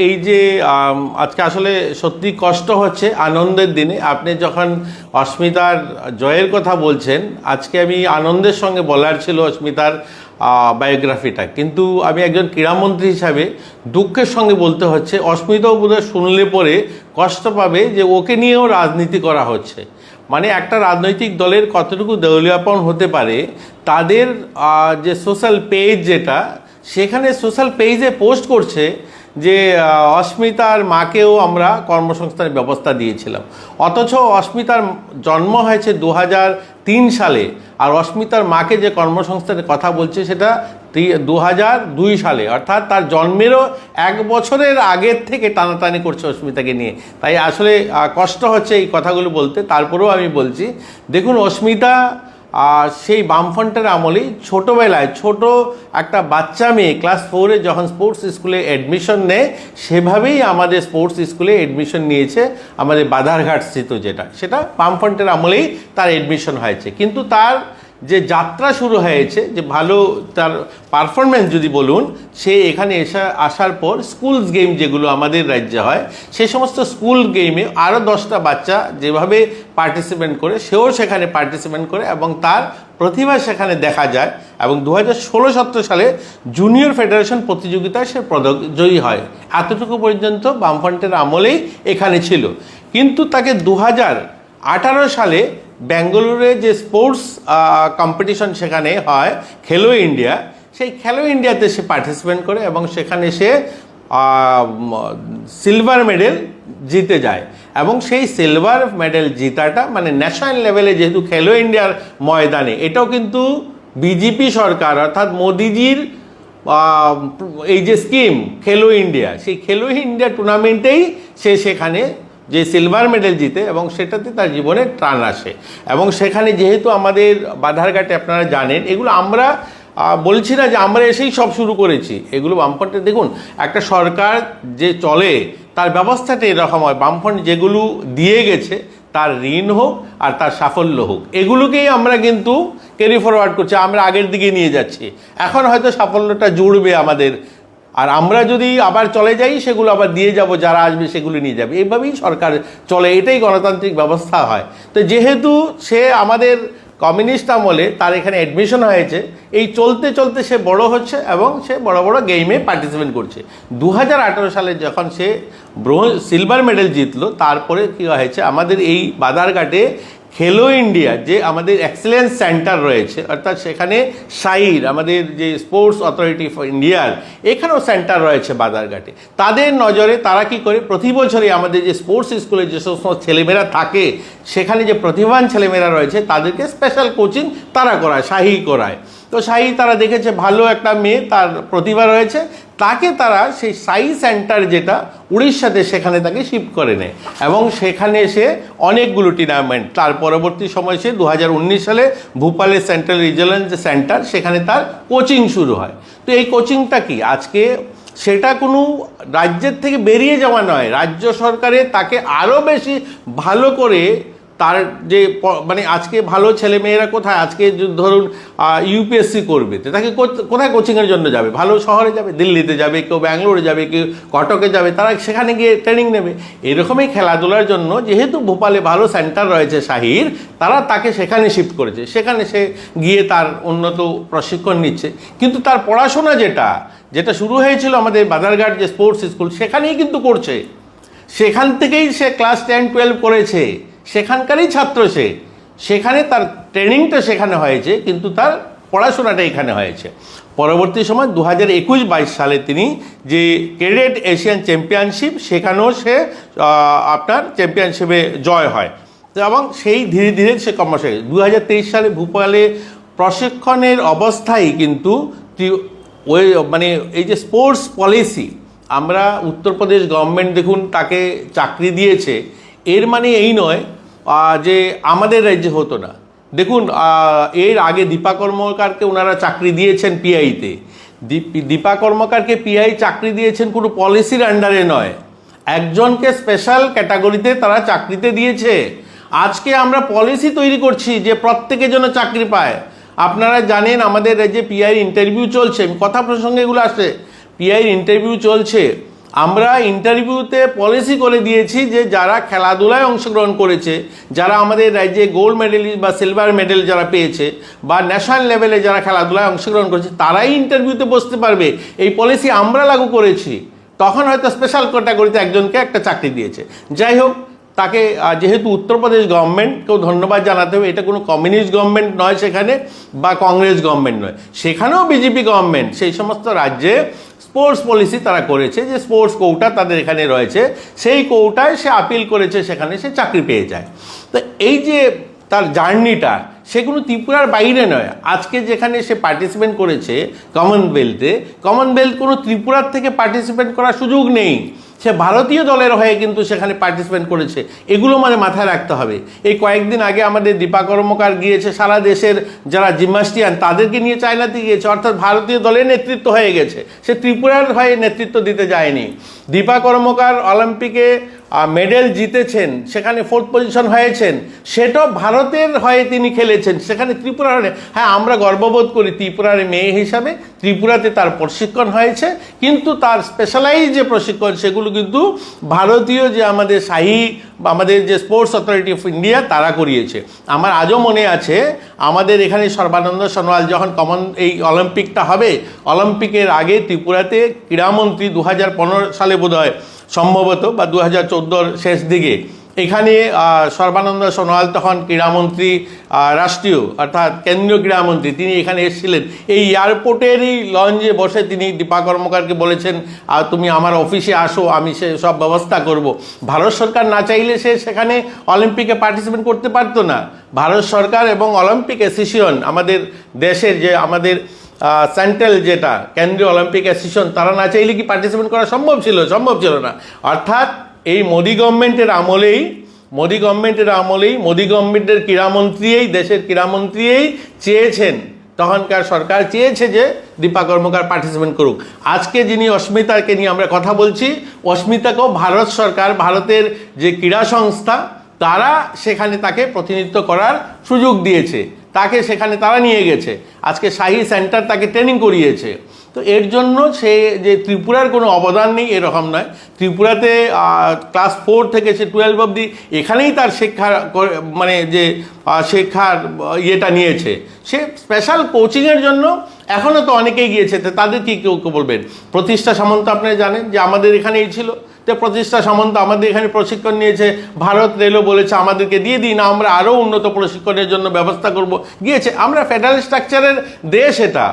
এই যে আজকে আসলে সত্যি কষ্ট হচ্ছে আনন্দের দিনে আপনি যখন অস্মিতার জয়ের কথা বলছেন, আজকে আমি আনন্দের সঙ্গে বলার ছিল অস্মিতার বায়োগ্রাফিটা, কিন্তু আমি একজন ক্রীড়ামন্ত্রী হিসাবে দুঃখের সঙ্গে বলতে হচ্ছে অস্মিতাও বোধহয় শুনলে পরে কষ্ট পাবে যে ওকে নিয়েও রাজনীতি করা হচ্ছে। মানে একটা রাজনৈতিক দলের কতটুকু দেউলিয়াপন হতে পারে, তাদের যে সোশ্যাল পেজ, যেটা সেখানে সোশ্যাল পেজে পোস্ট করছে যে অস্মিতার মাকেও আমরা কর্মসংস্থানের ব্যবস্থা দিয়েছিলাম, অথচ অস্মিতার জন্ম হয়েছে 2003 সালে, আর অস্মিতার মাকে যে কর্মসংস্থানের কথা বলছে সেটা 2002 সালে, অর্থাৎ তার জন্মেরও 1 বছরের আগের থেকে টানাটানি করছে অস্মিতাকে নিয়ে। তাই আসলে কষ্ট হচ্ছে এই কথাগুলো বলতে। তারপরেও আমি বলছি, দেখুন অস্মিতা সেই বামফ্রন্টের আমলেই ছোটোবেলায় ছোট একটা বাচ্চা মেয়ে ক্লাস 4-এ যখন স্পোর্টস স্কুলে অ্যাডমিশন নেয়, সেভাবেই আমাদের স্পোর্টস স্কুলে অ্যাডমিশন নিয়েছে আমাদের বাধারঘাট স্থিত, সেটা বামফ্রন্টের আমলেই তার অ্যাডমিশন হয়েছে। কিন্তু তার যে যাত্রা শুরু হয়েছে, যে ভালো তার পারফরমেন্স যদি বলুন, সে এখানে আসার পর স্কুলস গেম যেগুলো আমাদের রাজ্যে হয়, সেই সমস্ত স্কুল গেমে আরও 10টা বাচ্চা যেভাবে পার্টিসিপেন্ট করে, সেও সেখানে পার্টিসিপেন্ট করে এবং তার প্রতিভা সেখানে দেখা যায়। এবং 2016-17 সালে জুনিয়র ফেডারেশন প্রতিযোগিতায় সে পদক জয়ী হয়। এতটুকু পর্যন্ত বামফ্রন্টের আমলেই এখানে ছিল। কিন্তু তাকে 2018 সালে বেঙ্গালুরুরে যে স্পোর্টস কম্পিটিশন সেখানে হয়, খেলো ইন্ডিয়া, সেই খেলো ইন্ডিয়াতে সে পার্টিসিপেট করে এবং সেখানে সে সিলভার মেডেল জিতে যায়। এবং সেই সিলভার মেডেল জিতাটা মানে ন্যাশনাল লেভেলে, যেহেতু খেলো ইন্ডিয়ার ময়দানে, এটাও কিন্তু বিজেপি সরকার অর্থাৎ মোদিজির এই যে স্কিম খেলো ইন্ডিয়া, সেই খেলো ইন্ডিয়া টুর্নামেন্টেই সে সেখানে যে সিলভার মেডেল জিতে এবং সেটাতে তার জীবনে টান আসে। এবং সেখানে যেহেতু আমাদের বাধারঘাটে আপনারা জানেন, এগুলো আমরা বলছি না যে আমরা এসেই সব শুরু করেছি, এগুলো বামফ্রন্টে দেখুন একটা সরকার যে চলে তার ব্যবস্থাটা এরকম হয়। বামফ্রন্ট যেগুলো দিয়ে গেছে তার ঋণ হোক আর তার সাফল্য হোক, এগুলোকেই আমরা কিন্তু ক্যারি ফরওয়ার্ড করছি, আমরা আগের দিকে নিয়ে যাচ্ছি। এখন হয়তো সাফল্যটা জুড়বে আমাদের, আর আমরা যদি আবার চলে যাই সেগুলো আবার দিয়ে যাব, যারা আসবে সেগুলো নিয়ে যাবে, এইভাবেই সরকার চলে, এটাই গণতান্ত্রিক ব্যবস্থা হয়। তো যেহেতু সে আমাদের কমিউনিস্ট আমলে তার এখানে অ্যাডমিশন হয়েছে, এই চলতে চলতে সে বড় হচ্ছে এবং সে বড় বড় গেমে পার্টিসিপেট করছে। 2018 সালে যখন সে সিলভার মেডেল জিতলো, তারপরে কী হয়েছে, আমাদের এই বাধারঘাটে খেলো ইন্ডিয়া যে আমাদের এক্সেলেন্স সেন্টার রয়েছে, অর্থাৎ সেখানে সাইর আমাদের যে স্পোর্টস অথরিটি অফ ইন্ডিয়ার এখানেও সেন্টার রয়েছে বাধারঘাটে। তাদের নজরে তারা কি করে, প্রতি বছরই আমাদের যে স্পোর্টস স্কুলে যে সমস্ত ছেলেমেয়েরা থাকে, সেখানে যে প্রতিভাবান ছেলেমেয়েরা রয়েছে তাদেরকে স্পেশাল কোচিং তারা করায়, শাহি করায়। তো শাহি তারা দেখেছে ভালো একটা মেয়ে, তার প্রতিভা রয়েছে, তাকে তারা সেই সাই সেন্টার যেটা উড়িষ্যাতে, সেখানে তাকে শিফট করে নেয় এবং সেখানে সে অনেকগুলো টুর্নামেন্ট, তার পরবর্তী সময় সে 2019 সালে ভোপালের সেন্ট্রাল রিজিওনাল যে সেন্টার, সেখানে তার কোচিং শুরু হয়। তো এই কোচিংটা কি, আজকে সেটা কোনো রাজ্যের থেকে বেরিয়ে যাওয়া নয়, রাজ্য সরকারে তাকে আরও বেশি ভালো করে তার যে মানে আজকে ভালো ছেলে মেয়েরা কোথায়, আজকে ধরুন ইউপিএসসি করবে, তো তাকে কোথায় কোচিংয়ের জন্য যাবে, ভালো শহরে যাবে, দিল্লিতে যাবে, কেউ ব্যাঙ্গালোরে যাবে, কেউ কটকে যাবে, তারা সেখানে গিয়ে ট্রেনিং নেবে। এরকমই খেলাধুলার জন্য যেহেতু ভোপালে ভালো সেন্টার রয়েছে শাহির, তারা তাকে সেখানে শিফট করেছে, সেখানে সে গিয়ে তার উন্নত প্রশিক্ষণ নিচ্ছে। কিন্তু তার পড়াশোনা যেটা শুরু হয়েছিল আমাদের বাধারঘাট যে স্পোর্টস স্কুল, সেখানেই কিন্তু করছে, সেখান থেকেই সে ক্লাস 10-12 করেছে, সেখানকারই ছাত্র সে, সেখানে তার ট্রেনিংটা সেখানে হয়েছে, কিন্তু তার পড়াশোনাটা এখানে হয়েছে। পরবর্তী সময় 2021-22 সালে তিনি যে ক্যাডেট এশিয়ান চ্যাম্পিয়নশিপ, সেখানেও সে আপনার চ্যাম্পিয়নশিপে জয় হয় এবং সেই ধীরে ধীরে সে কর্মশালী। 2023 সালে ভোপালে প্রশিক্ষণের অবস্থায় কিন্তু ওই মানে এই যে স্পোর্টস পলিসি, আমরা উত্তরপ্রদেশ গভর্নমেন্ট দেখুন তাকে চাকরি দিয়েছে, এর মানে এই নয় যে আমাদের রাজ্যে হতো না। দেখুন এর আগে দীপা কর্মকারকে ওনারা চাকরি দিয়েছেন পিআইতে, দীপা কর্মকারকে পিআই চাকরি দিয়েছেন কোনো পলিসির আন্ডারে নয়, একজনকে স্পেশাল ক্যাটাগরিতে তারা চাকরিতে দিয়েছে। আজকে আমরা পলিসি তৈরি করছি যে প্রত্যেকের জন্য চাকরি পায়। আপনারা জানেন আমাদের রাজ্যে পিআই ইন্টারভিউ চলছে, কথা প্রসঙ্গে এগুলো আসে, পিআই ইন্টারভিউ চলছে, আমরা ইন্টারভিউতে পলিসি করে দিয়েছি যে যারা খেলাধুলায় অংশগ্রহণ করেছে, যারা আমাদের রাজ্যে গোল্ড মেডেলিস্ট বা সিলভার মেডেল যারা পেয়েছে বা ন্যাশনাল লেভেলে যারা খেলাধুলায় অংশগ্রহণ করেছে, তারাই ইন্টারভিউতে বসতে পারবে। এই পলিসি আমরা লাগু করেছি। তখন হয়তো স্পেশাল ক্যাটাগরিতে একজনকে একটা চাকরি দিয়েছে। যাই হোক, তাকে যেহেতু উত্তরপ্রদেশ গভর্নমেন্টকেও ধন্যবাদ জানাতে হবে, এটা কোনো কমিউনিস্ট গভর্নমেন্ট নয় সেখানে, বা কংগ্রেস গভর্নমেন্ট নয়, সেখানেও বিজেপি গভর্নমেন্ট। সেই সমস্ত রাজ্যে স্পোর্টস পলিসি তারা করেছে যে স্পোর্টস কোটা তাদের এখানে রয়েছে, সেই কোটায় সে আপিল করেছে, সেখানে সে চাকরি পেয়ে যায়। তো এই যে তার জার্নিটা, সে কোনো ত্রিপুরার বাইরে নয়। আজকে যেখানে সে পার্টিসিপেট করেছে কমনওয়েলথে, কমনওয়েলথ কোনো ত্রিপুরার থেকে পার্টিসিপেট করার সুযোগ নেই। সে ভারতীয় দলের হয়ে কিন্তু সেখানে পার্টিসিপেট করেছে। এগুলো মানে মাথায় রাখতে হবে। এই কয়েকদিন আগে আমাদের দীপা কর্মকার গিয়েছে, সারা দেশের যারা জিমন্যাস্টিয়ান তাদেরকে নিয়ে চায়নাতে গিয়েছে, অর্থাৎ ভারতীয় দলের নেতৃত্ব হয়ে গেছে, সে ত্রিপুরার হয়ে নেতৃত্ব দিতে যায়নি। দীপা কর্মকার অলিম্পিকে মেডেল জিতেছেন, সেখানে 4th পজিশন হয়েছেন, সেটাও ভারতের হয়ে তিনি খেলেছেন, সেখানে ত্রিপুরার হয়ে। হ্যাঁ, আমরা গর্ববোধ করি ত্রিপুরার মেয়ে হিসাবে, ত্রিপুরাতে তার প্রশিক্ষণ হয়েছে, কিন্তু তার স্পেশালাইজ যে প্রশিক্ষণ সেগুলো কিন্তু ভারতীয় যে আমাদের শাহী বা আমাদের যে স্পোর্টস অথরিটি অফ ইন্ডিয়া তারা করিয়েছে। আমার আজও মনে আছে, আমাদের এখানে সর্বানন্দ সোনোয়াল যখন এই অলিম্পিকটা হবে, অলিম্পিকের আগে ত্রিপুরাতে ক্রীড়ামন্ত্রী 2015 সালে বোধহয় সম্ভবত, বা 2014 শেষ দিকে, এখানে সর্বানন্দ সোনোয়াল তখন ক্রীড়ামন্ত্রী, রাষ্ট্রীয় অর্থাৎ কেন্দ্রীয় ক্রীড়ামন্ত্রী, তিনি এখানে এসেছিলেন। এই এয়ারপোর্টেরই লঞ্চে বসে তিনি দীপা কর্মকারকে বলেছেন, তুমি আমার অফিসে আসো, আমি সে সব ব্যবস্থা করব। ভারত সরকার না চাইলে সে সেখানে অলিম্পিকে পার্টিসিপেট করতে পারতো না। ভারত সরকার এবং অলিম্পিক অ্যাসোসিয়েশন, আমাদের দেশের যে আমাদের সেন্ট্রাল যেটা কেন্দ্রীয় অলিম্পিক অ্যাসোসিয়েশন, তারা না চাইলে কি পার্টিসিপেট করা সম্ভব ছিল? সম্ভব ছিল না। অর্থাৎ এই মোদি গভর্নমেন্টের আমলেই মোদি গভর্নমেন্টের ক্রীড়ামন্ত্রীই, দেশের ক্রীড়ামন্ত্রীই চেয়েছেন, তখনকার সরকার চেয়েছে যে দীপা কর্মকার পার্টিসিপেট করুক। আজকে যিনি অস্মিতাকে নিয়ে আমরা কথা বলছি, অস্মিতাকেও ভারত সরকার, ভারতের যে ক্রীড়া সংস্থা, তারা সেখানে তাকে প্রতিনিধিত্ব করার সুযোগ দিয়েছে, তাকে সেখানে তারা নিয়ে গেছে, আজকে শাহী সেন্টার তাকে ট্রেনিং করিয়েছে। তো এর জন্য সে যে ত্রিপুরার কোনো অবদান নেই এরকম নয়। ত্রিপুরাতে ক্লাস 4 থেকে সে 12 অবধি এখানেই তার শিক্ষার মানে যে শিক্ষার ইয়েটা নিয়েছে। সে স্পেশাল কোচিংয়ের জন্য এখনও তো অনেকেই গিয়েছে, তো তাদের কি কেউ বলবেন? প্রতিষ্ঠা সামন্ত আপনারা জানেন যে আমাদের এখানেই ছিল, তো প্রতিষ্ঠা সামন্ত আমাদের এখানে প্রশিক্ষণ নিয়েছে, ভারত রেলও বলেছে আমাদেরকে দিয়ে দিন, আমরা আরও উন্নত প্রশিক্ষণের জন্য ব্যবস্থা করব, গিয়েছে। আমরা ফেডারেল স্ট্রাকচারের দেশ, এটা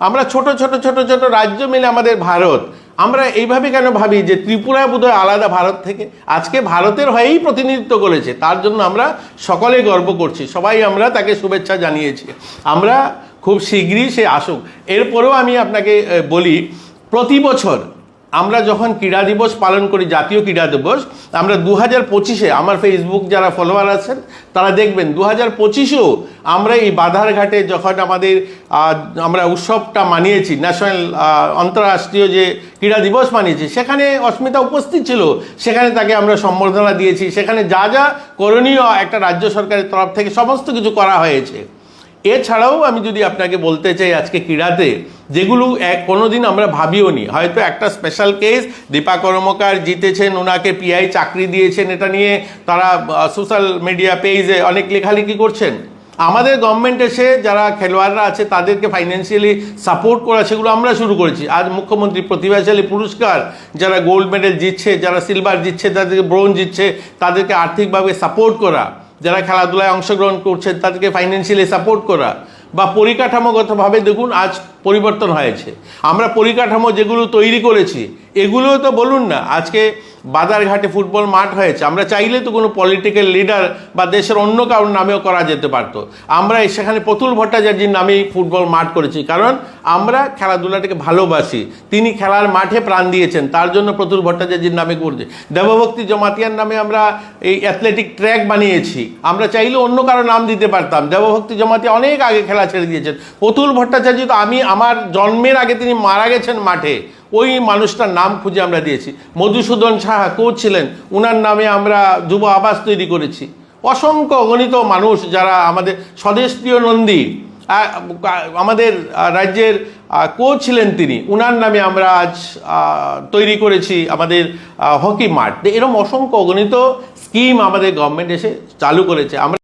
আমরা ছোট ছোট ছোট ছোট রাজ্য মিলে আমাদের ভারত। আমরা এইভাবে কেন ভাবি যে ত্রিপুরা বোধহয় আলাদা ভারত থেকে? আজকে ভারতের হয়েই প্রতিনিধিত্ব করেছে, তার জন্য আমরা সকলে গর্ব করছি, সবাই আমরা তাকে শুভেচ্ছা জানিয়েছি। আমরা খুব শীঘ্রই সে আসুক। এরপরেও আমি আপনাকে বলি, প্রতি বছর আমরা যখন ক্রীড়া দিবস পালন করি, জাতীয় ক্রীড়া দিবস, আমরা 2025-এ, আমার ফেসবুক যারা ফলোয়ার আছেন তারা দেখবেন, 2025-এও আমরা এই বাধারঘাটে যখন আমরা উৎসবটা মানিয়েছি, ন্যাশনাল আন্তর্রাষ্ট্রীয় যে ক্রীড়া দিবস মানিয়েছি, সেখানে অস্মিতা উপস্থিত ছিল, সেখানে তাকে আমরা সম্বর্ধনা দিয়েছি, সেখানে যা যা করণীয় একটা রাজ্য সরকারের তরফ থেকে সমস্ত কিছু করা হয়েছে। এছাড়াও আমি যদি আপনাকে বলতে চাই, আজকে ক্রীড়াতে যেগুলো কোনোদিন আমরা ভাবিও নি, হয়তো একটা স্পেশাল কেস, দীপা কর্মকার জিতেছেন, ওনাকে পিআই চাকরি দিয়েছেন, এটা নিয়ে তারা সোশ্যাল মিডিয়া পেজে অনেক লেখালেখি করছেন। আমাদের গভর্নমেন্ট এসে যারা খেলোয়াড়রা আছে তাদেরকে ফাইন্যান্সিয়ালি সাপোর্ট করা, সেগুলো আমরা শুরু করেছি। আজ মুখ্যমন্ত্রী প্রতিভাশালী পুরস্কার, যারা গোল্ড মেডেল জিতছে, যারা সিলভার জিতছে, যাদেরকে ব্রোঞ্জ জিতছে, তাদেরকে আর্থিকভাবে সাপোর্ট করা, যারা খেলাধুলায় অংশগ্রহণ করছে তাদেরকে ফাইন্যান্সিয়ালি সাপোর্ট করা, বা পরিকাঠামোগতভাবে দেখুন আজ পরিবর্তন হয়েছে। আমরা পরিকাঠামো যেগুলো তৈরি করেছি, এগুলোও তো বলুন না, আজকে বাজারঘাটে ফুটবল মাঠ হয়েছে, আমরা চাইলে তো কোনো পলিটিক্যাল লিডার বা দেশের অন্য কারোর নামেও করা যেতে পারতো। আমরা সেখানে প্রতুল ভট্টাচার্যের নামেই ফুটবল মাঠ করেছি, কারণ আমরা খেলাধুলাটাকে ভালোবাসি, তিনি খেলার মাঠে প্রাণ দিয়েছেন, তার জন্য প্রতুল ভট্টাচার্যের নামে করছে। দেবভক্তি জমাতিয়ার নামে আমরা এই অ্যাথলেটিক ট্র্যাক বানিয়েছি, আমরা চাইলে অন্য কারো নাম দিতে পারতাম। দেবভক্তি জমাতিয়া অনেক আগে খেলা ছেড়ে দিয়েছেন। প্রতুল ভট্টাচার্য তো আমার জন্মের আগে তিনি মারা গেছেন মাঠে, ওই মানুষটার নাম খুঁজে আমরা দিয়েছি। মধুসূদন সাহা কোচ ছিলেন, ওনার নামে আমরা যুব আবাস তৈরি করেছি। অসংখ্য অগণিত মানুষ যারা আমাদের স্বদেশপ্রিয় নন্দী, আমাদের রাজ্যের কোচ ছিলেন তিনি, উনার নামে আমরা আজ তৈরি করেছি আমাদের হকি মাঠ। এরকম অসংখ্য অগণিত স্কিম আমাদের গভর্নমেন্ট এসে চালু করেছে। আমরা